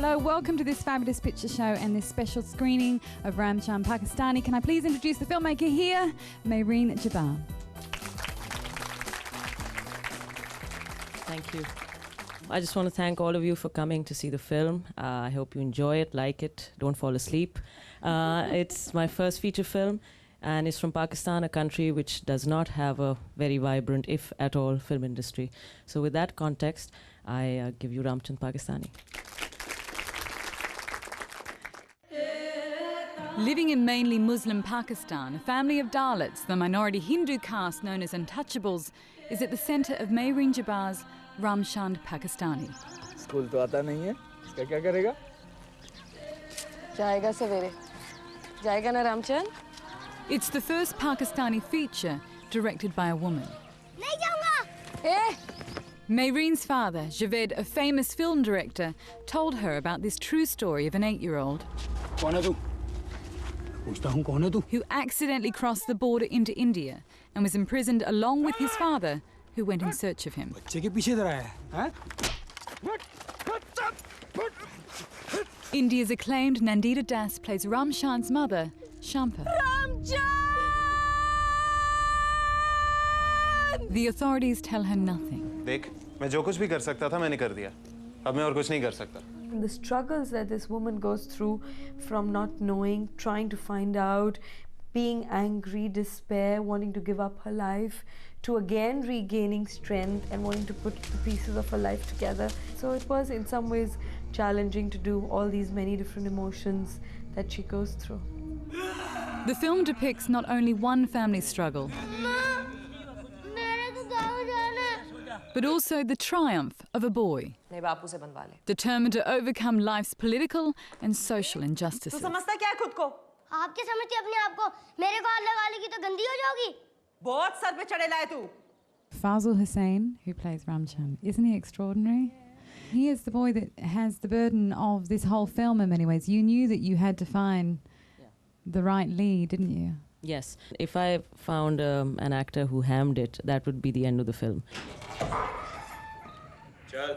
Hello, welcome to this fabulous picture show and this special screening of Ramchand Pakistani. Can I please introduce the filmmaker here, Mehreen Jabbar. Thank you. I just want to thank all of you for coming to see the film. I hope you enjoy it, like it, don't fall asleep. It's my first feature film, and it's from Pakistan, a country which does not have a very vibrant, if at all, film industry. So with that context, I give you Ramchand Pakistani. Living in mainly Muslim Pakistan, a family of Dalits, the minority Hindu caste known as Untouchables, is at the centre of Mehreen Jabbar's Ramchand Pakistani. School to aata nahi hai. Iska kya karega? Jayega savere. Jayega na Ramchand? It's the first Pakistani feature directed by a woman. Nahi jaunga. Eh? Mehreen's father, Javed, a famous film director, told her about this true story of an 8-year-old who accidentally crossed the border into India and was imprisoned along with his father, who went in search of him. India's acclaimed Nandita Das plays Ramchand's mother, Shampa. The authorities tell her nothing. देख, मैं जो कुछ भी कर सकता था मैंने कर दिया. अब मैं और कुछ नहीं कर सकता. The struggles that this woman goes through from not knowing, trying to find out, being angry, despair, wanting to give up her life, to again regaining strength and wanting to put the pieces of her life together. So it was in some ways challenging to do all these many different emotions that she goes through. The film depicts not only one family's struggle, but also the triumph of a boy, determined to overcome life's political and social injustices. Fazil Hussain, who plays Ramchand, isn't he extraordinary? He is the boy that has the burden of this whole film in many ways. You knew that you had to find the right lead, didn't you? Yes. If I found an actor who hammed it, that would be the end of the film. चल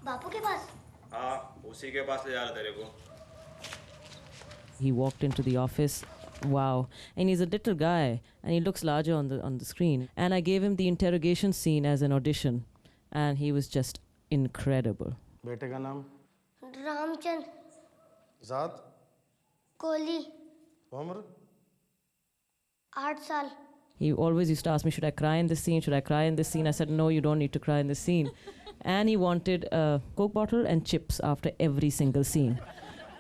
बापू के पास हाँ उसी के पास ले जा रहा तेरे को. He walked into the office. Wow. And he's a little guy and he looks larger on the screen. And I gave him the interrogation scene as an audition and he was just incredible. बेटे का नाम? रामचंद. ज़ात? कोहली. उम्र? 8 साल. He always used to ask me, should I cry in this scene? Should I cry in this scene? I said, no, you don't need to cry in this scene. And he wanted a Coke bottle and chips after every single scene.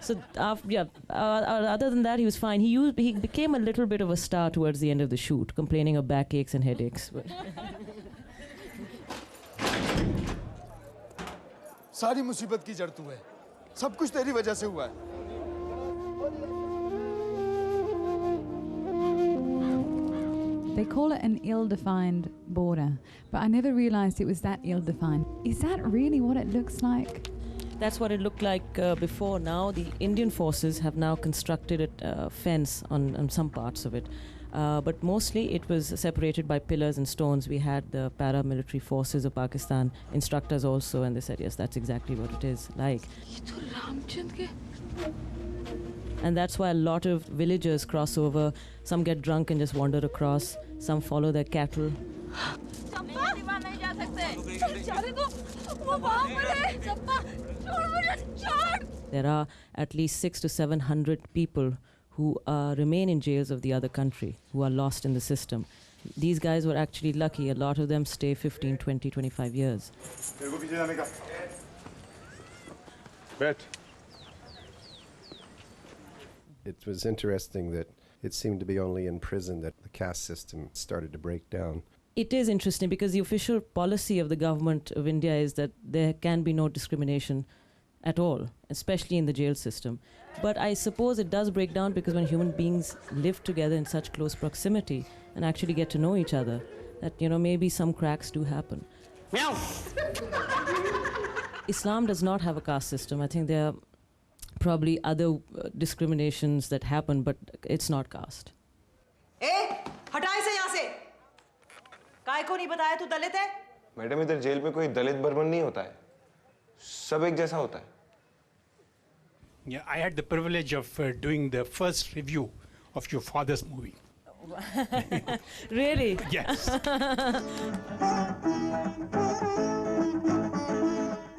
So, other than that, he was fine. He became a little bit of a star towards the end of the shoot, complaining of backaches and headaches. सारी मुसीबत की जड़ तू है. सब कुछ तेरी वजह से हुआ है. They call it an ill-defined border, but I never realized it was that ill-defined. Is that really what it looks like? That's what it looked like before. Now the Indian forces have now constructed a fence on some parts of it. But mostly it was separated by pillars and stones. We had the paramilitary forces of Pakistan, instructors also, and they said, yes, that's exactly what it is like. And that's why a lot of villagers cross over. Some get drunk and just wander across. Some follow their cattle. There are at least 600 to 700 people who remain in jails of the other country, who are lost in the system. These guys were actually lucky. A lot of them stay 15, 20, 25 years. It was interesting that it seemed to be only in prison that the caste system started to break down. It is interesting because the official policy of the government of India is that there can be no discrimination at all, especially in the jail system. But I suppose it does break down because when human beings live together in such close proximity and actually get to know each other, that, you know, maybe some cracks do happen. Meow. Islam does not have a caste system. I think there are probably other discriminations that happen, but it's not caste. हटा इसे यहाँ से। काय को नहीं बताया तू दलित है? मैडम इधर जेल में कोई दलित बर्मन नहीं होता है, सब एक जैसा होता है। Yeah, I had the privilege of doing the first review of your father's movie. Really? Yes.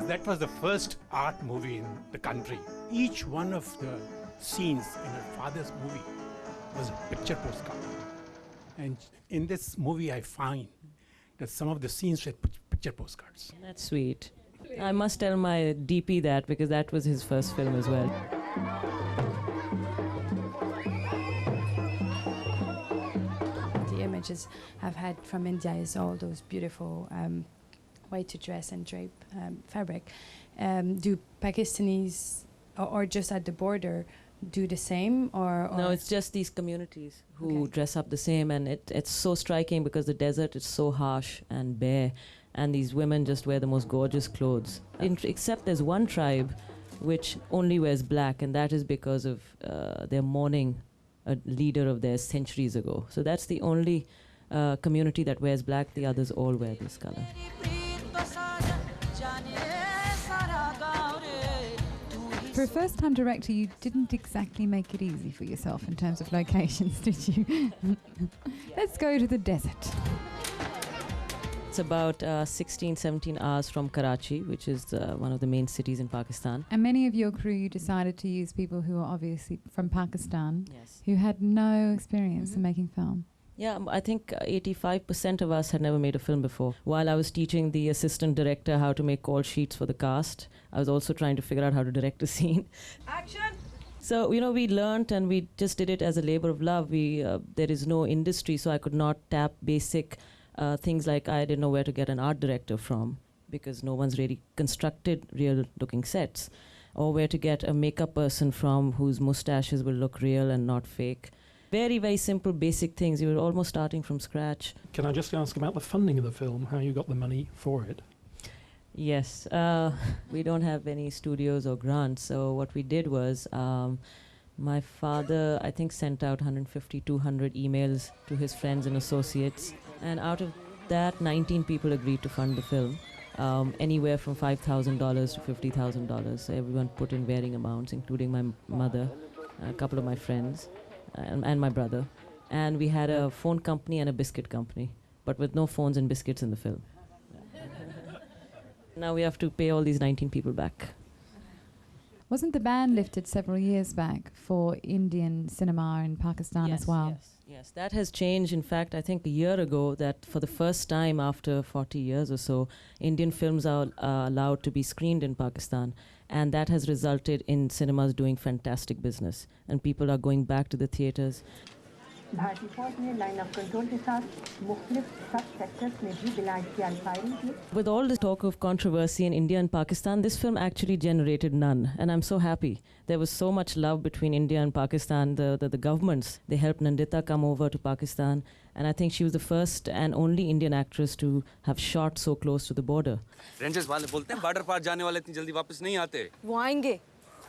That was the first art movie in the country. Each one of the scenes in her father's movie was a picture postcard. And in this movie, I find that some of the scenes were picture postcards. That's sweet. I must tell my DP that, because that was his first film as well. The images I've had from India is all those beautiful way to dress and drape fabric. Do Pakistanis, or just at the border, do the same? Or No, it's just these communities who dress up the same, and it's so striking because the desert is so harsh and bare, and these women just wear the most gorgeous clothes. Except there's one tribe which only wears black, and that is because of they're mourning a leader of theirs centuries ago. So that's the only community that wears black. The others all wear this color. For a first-time director, you didn't exactly make it easy for yourself in terms of locations, did you? Let's go to the desert. It's about 16, 17 hours from Karachi, which is one of the main cities in Pakistan. And many of your crew, you decided to use people who are obviously from Pakistan, Yes. who had no experience in making film. Yeah, I think 85% of us had never made a film before. While I was teaching the assistant director how to make call sheets for the cast, I was also trying to figure out how to direct a scene. Action! So, we learnt and we just did it as a labor of love. There is no industry, so I could not tap basic things like I didn't know where to get an art director from, because no one's really constructed real-looking sets, or where to get a makeup person from whose mustaches will look real and not fake. Very, very simple, basic things. You were almost starting from scratch. Can I just ask about the funding of the film, how you got the money for it? Yes, we don't have any studios or grants, so what we did was my father, I think, sent out 150, 200 emails to his friends and associates, and out of that, 19 people agreed to fund the film, anywhere from $5,000 to $50,000. So everyone put in varying amounts, including my mother, a couple of my friends, and my brother. And we had a phone company and a biscuit company, but with no phones and biscuits in the film. Now we have to pay all these 19 people back. Wasn't the ban lifted several years back for Indian cinema in Pakistan as well? Yes, that has changed. In fact, I think a year ago that for the first time after 40 years or so, Indian films are allowed to be screened in Pakistan. And that has resulted in cinemas doing fantastic business. And people are going back to the theatres. With all the talk of controversy in India and Pakistan, this film actually generated none, and I'm so happy. There was so much love between India and Pakistan. The governments, they helped Nandita come over to Pakistan, and I think she was the first and only Indian actress to have shot so close to the border. Rangers वाले बोलते हैं border पार जाने वाले इतनी जल्दी वापस नहीं आते। वो आएंगे।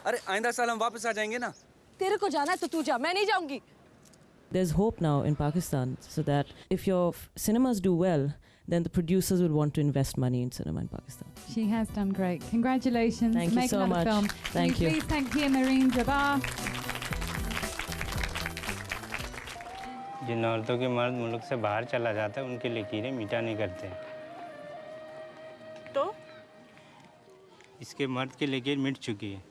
अरे आइंदा साल हम वापस आ जाएंगे ना। तेरे को जाना है तो तू जा, मैं नहीं जाऊंगी। There's hope now in Pakistan, so that if your cinemas do well, then the producers will want to invest money in cinema in Pakistan. She has done great. Congratulations. Thank you Make so another much. film. Thank you. Please thank here Mehreen Jabbar. जिन औरतों के मर्द मुल्क से बाहर चला जाता है उनकी लकीरें मीठा नहीं करते। तो इसके मर्द की लकीर मिट चुकी है।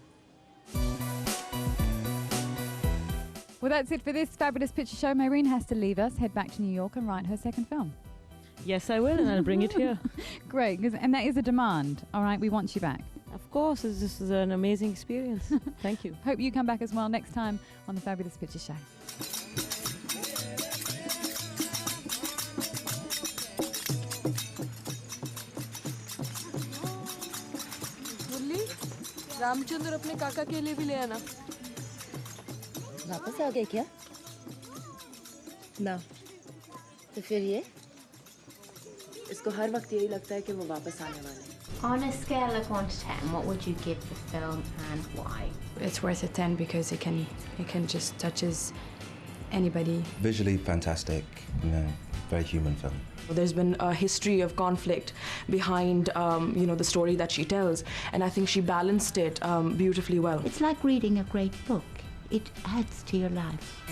Well, that's it for this fabulous picture show. Mehreen has to leave us, head back to New York and write her second film. Yes, I will, and I'll bring it here. Great, and that is a demand. All right, we want you back. Of course, this is an amazing experience. Thank you. Hope you come back as well next time on the Fabulous Picture Show. मुरली, रामचंद्र अपने काका के लिए भी ले आना। वापस आ गए क्या? ना, तो फिर ये? इसको हर वक्त यही लगता है कि वो वापस आने वाले हैं। On a scale of 1 to 10, what would you give the film and why? It's worth a 10 because it can just touches anybody. Visually fantastic, very human film. There's been a history of conflict behind, the story that she tells, and I think she balanced it beautifully well. It's like reading a great book. It adds to your life.